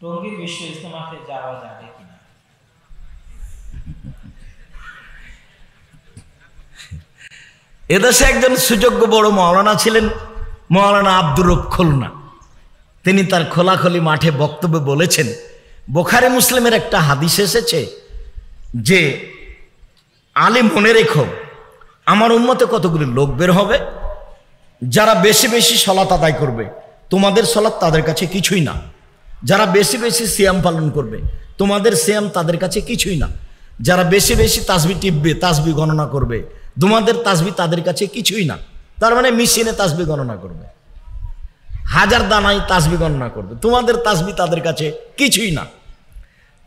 টঙ্গীর বিশ্ব ইজতেমাতে যাওয়া যাবে কিনা? এদেশে একজন সুযোগ্য বড় মাওলানা ছিলেন, মাওলানা আব্দুর রব খুলনা। তিনি তার খোলাখলি মাঠে বক্তব্যে বলেছেন, বুখারী মুসলিমের একটা হাদিস এসেছে যে আলী মনে রেখো, আমার উম্মতে কতগুলি লোক বের হবে যারা বেশি বেশি সলাত আদায় করবে, তোমাদের সলাত তাদের কাছে কিছুই না। যারা বেশি বেশি সিয়াম পালন করবে, তোমাদের সিয়াম তাদের কাছে কিছুই না। যারা বেশি বেশি তাসবিহ টিপবে, তাসবিহ গণনা করবে, তোমাদের তাসবিহ তাদের কাছে কিছুই না। তার মানে মেশিনে তাসবিহ গণনা করবে, হাজার দানায় তাসবিহ গণনা করবে, তোমাদের তাসবিহ তাদের কাছে কিছুই না।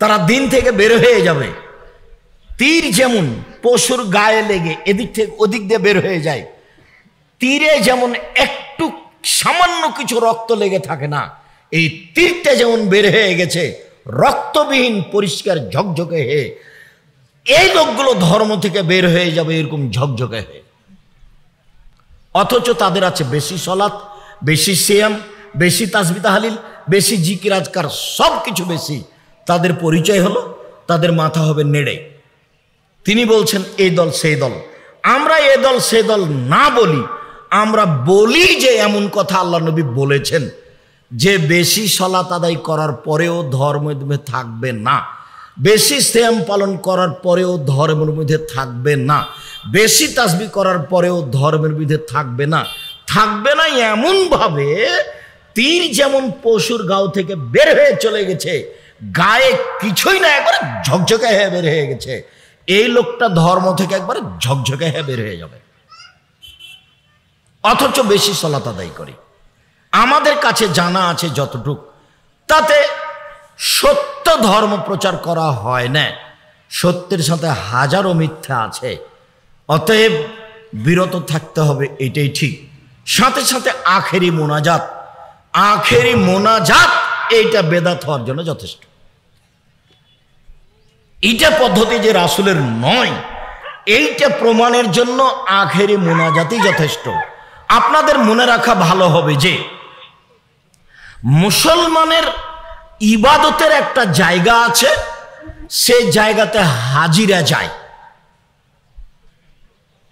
তারা দিন থেকে বের হয়ে যাবে, তীর যেমন পশুর গায়ে লেগে এদিক থেকে ওদিক দিয়ে বের হয়ে যায়, তীরে যেমন একটু সামান্য কিছু রক্ত লেগে থাকে না, এই তীরটা যেমন বের হয়ে গেছে রক্তবিহীন পরিষ্কার ঝকঝকে হয়ে, এই লোকগুলো ধর্ম থেকে বের হয়ে যাবে এরকম ঝকঝকে হয়ে। অথচ তাদের আছে বেশি সলাত, বেশি সিয়াম, বেশি তাসবিহ তাহলিল, বেশি জিকির আজকার, সব কিছু বেশি। তাদের পরিচয় হলো তাদের মাথা হবে নেড়ে। তিনি বলছেন এই দল সেই দল। আমরা এ দল সে দল না বলি, আমরা বলি যে এমন কথা আল্লাহ নবী বলেছেন যে বেশি সলাত আদায় করার পরেও ধর্মের মধ্যে থাকবে না, বেশি সিয়াম পালন করার পরেও ধর্মের মধ্যে থাকবে না, বেশি তাসবিহ করার পরেও ধর্মের মধ্যে থাকবে না। থাকবে না এমনভাবে তীর যেমন পশুর গাও থেকে বের হয়ে চলে গেছে, গায়ে কিছুই না, একবারে ঝকঝকে হয়ে বের হয়ে গেছে, এই লোকটা ধর্ম থেকে একবারে ঝকঝকে হয়ে বের হয়ে যাবে। অথচ বেশি সলাত আদায় করি। আমাদের কাছে জানা আছে যতটুক, তাতে সত্য ধর্ম প্রচার করা হয় না, সত্যের সাথে হাজারো মিথ্যা আছে। অতএব বিরত থাকতে হবে, এটাই ঠিক। সাথে সাথে আখেরি মোনাজাত, আখেরি মোনাজাত এইটা বেদাত হওয়ার জন্য যথেষ্ট। এইটা পদ্ধতি যে রাসূলের নয়, এইটা প্রমাণের জন্য আখেরি মোনাজাতই যথেষ্ট। আপনাদের মনে রাখা ভালো হবে যে মুসলমানের ইবাদতের একটা জায়গা আছে, সেই জায়গাতে হাজিরা যায়।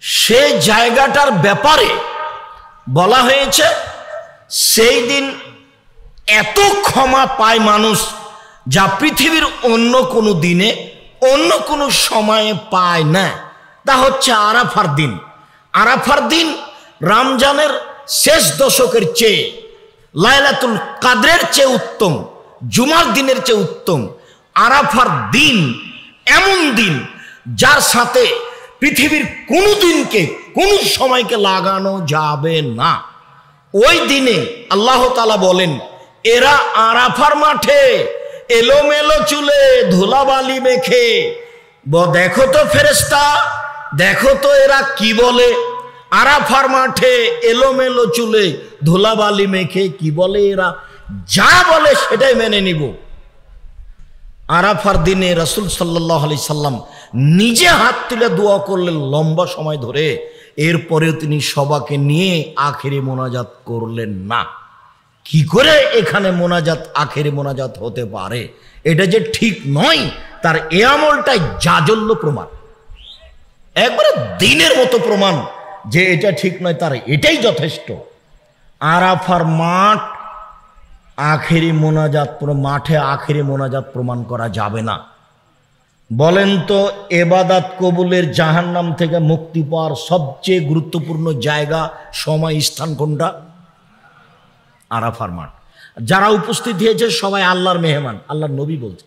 সেই জায়গাটার ব্যাপারে বলা হয়েছে সেই দিন এত ক্ষমা পায় মানুষ যা পৃথিবীর অন্য কোনো দিনে অন্য কোনো সময়ে পায় না। তা হচ্ছে আরাফার দিন। আরাফার দিন রমজানের শেষ দশকের চেয়ে, লাইলাতুল কাদরের চেয়ে উত্তম, জুমার দিনের চেয়ে উত্তম। আরাফার দিন এমন দিন যার সাথে পৃথিবীর কোনো দিনকে, কোনো সময়কে লাগানো যাবে না। ওই দিনে আল্লাহ তাআলা বলেন, এরা আরাফার মাঠে এলোমেলো চুলে ধুলাবালি মেখে, দেখো তো ফেরেশতা, দেখো তো এরা কি বলে, আরাফার মাঠে এলোমেলো চুলে ধুলাবালি মেখে কি বলে এরা, যা বলে সেটাই মেনে নিব। আরাফার দিনে রাসূল সাল্লাল্লাহু আলাইহি সাল্লাম নিজে হাত তুলে দোয়া করলেন লম্বা সময় ধরে, এরপরেও তিনি সবাকে নিয়ে আখেরি মোনাজাত করলেন না। কি করে এখানে মোনাজাত আখেরি মোনাজাত হতে পারে? এটা যে ঠিক নয় তার এ আমলটাই জাজল্য প্রমাণ, একবারে দিনের মতো প্রমাণ যে এটা ঠিক নয়, তার এটাই যথেষ্ট। আরাফার মাঠ আখেরি মোনাজাত, মাঠে আখেরি মোনাজাত প্রমাণ করা যাবে না। বলেন তো ইবাদত কবুলের জাহান্নাম থেকে মুক্তি পাওয়ার সবচেয়ে গুরুত্বপূর্ণ জায়গা, সময়, স্থান কোনটা? আরাফার মাঠ। যারা উপস্থিত হয়েছে সবাই আল্লাহর মেহমান, আল্লাহর নবী বলছে।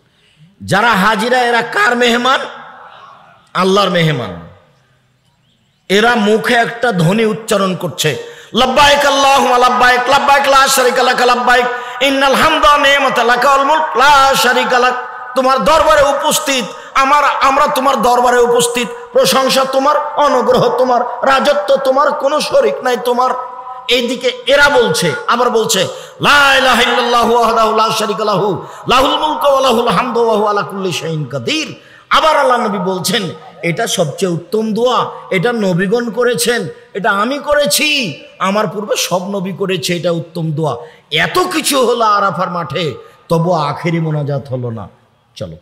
যারা হাজিরা এরা কার মেহমান? আল্লাহর মেহমান। এরা মুখে একটা ধ্বনি উচ্চারণ করছে, লাব্বাইক আল্লাহুম্মা লাব্বাইক, লাব্বাইক লা শারীকা লাক, লাব্বাইক ইন্নাল হামদা ওয়া নি'মাতা লাকা ওয়াল মুলক লা শারীকা লাক। তোমার দরবারে উপস্থিত, আমরা তোমার দরবারে উপস্থিত, প্রশংসা তোমার, অনুগ্রহ তোমার, রাজত্ব তোমার, কোনো শরীক নাই তোমার। এইদিকে এরা বলছে, আবার বলছে লা ইলাহা ইল্লাল্লাহু ওয়াহদাহু লা শারীকা লাহু লাহুল মুলকু ওয়া লাহুল হামদু ওয়া হুয়া আলা কুল্লি শাইইন কাদির। আবার আল্লাহ নবী বলছেন এটা সবচেয়ে উত্তম দোয়া, এটা নবীগণ করেছেন, এটা আমি করেছি, আমার পূর্বে সব নবী করেছে, এটা উত্তম দোয়া। এত কিছু হলো আরাফার মাঠে, তবু আখেরি মোনাজাত হলো না। চলো।